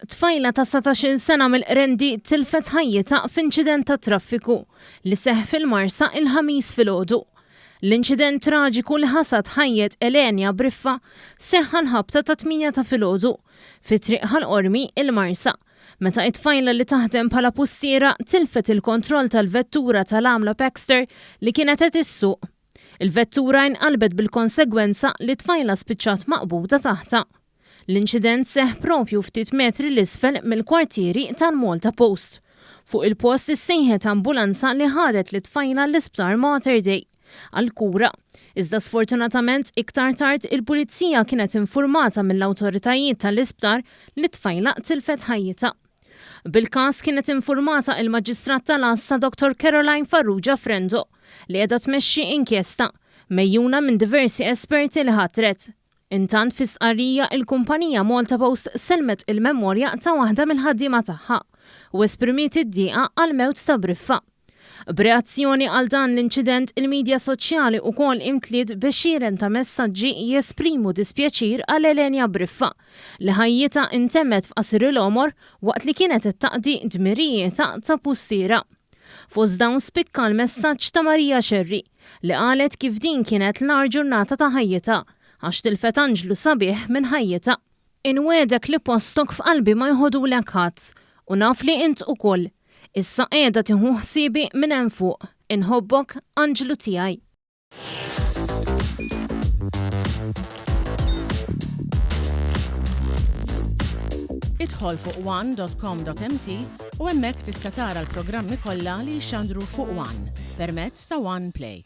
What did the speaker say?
Tfajla ta' 17 sena mill-Qrendi tilfet ħajjita f'inċident ta' traffiku li seħħ fil-Marsa il-ħamis filgħodu. L-inċident traġiku li ħasad ħajjet Elenja Briffa seħħ l-ħabta ta' 8 ta' filgħodu fi triq ħal-Qormi il-Marsa, meta it-tfajla li taħdem bħala pustiera tilfet il-kontroll tal-vettura tal-għamla Baxter li kienet qed issuq. Il-vettura inqalbet bil-konsegwenza li tfajla spiċċat maqbuda taħta. L-inċident seħħ propju ftit metri l-isfel mill-kwartieri tal-Malta Post. Fuq il-post issejħet ambulanza li ħadet li tfajla l-isptar Mater Dei għal-kura. Iżda sfortunatament iktar tard il-pulizija kienet informata mill-awtoritajiet tal-isptar li tfajla tilfet ħajjita. Bil-każ kienet informata il-Maġistrat tal-Assa Dr. Caroline Farrugia Frendo li qiegħda tmexxi inkjesta mejjuna minn diversi esperti li ħatret. Intant fi sqarrija il-kumpanija Malta Post selmet il-memorja ta' waħda mill-ħaddiema tagħha u esprimiet id-dieqa għal-mewt ta' Briffa. B'reazzjoni għal dan l-inċident il-medja soċjali wkoll imtliet b'xieren ta' messaġġi jesprimu dispjaċir għal Elenja Briffa li ħajjita intemmet f'qasir il-Omor waqt li kienet ittaqdi dmirijieta ta' pustiera. Fost dawn spikka l-messaġġ ta' Marija Xerri li qalet kif din kienet l-agħar ġurnata ta' ħajjita għax tilfet Anġlu sabiħ minn ħajjita. Inwedek li postok f'qalbi ma jħodulek ħadd u naf li int ukoll. Issa qiegħda tieħu ħsiebi minn hemm fuq. Inħobbok Anġlu tiegħi. Idħol fuq one.com.mt u hemmhekk tista' tara l-programmi kollha li jxandru fuq One permezz ta' One Play.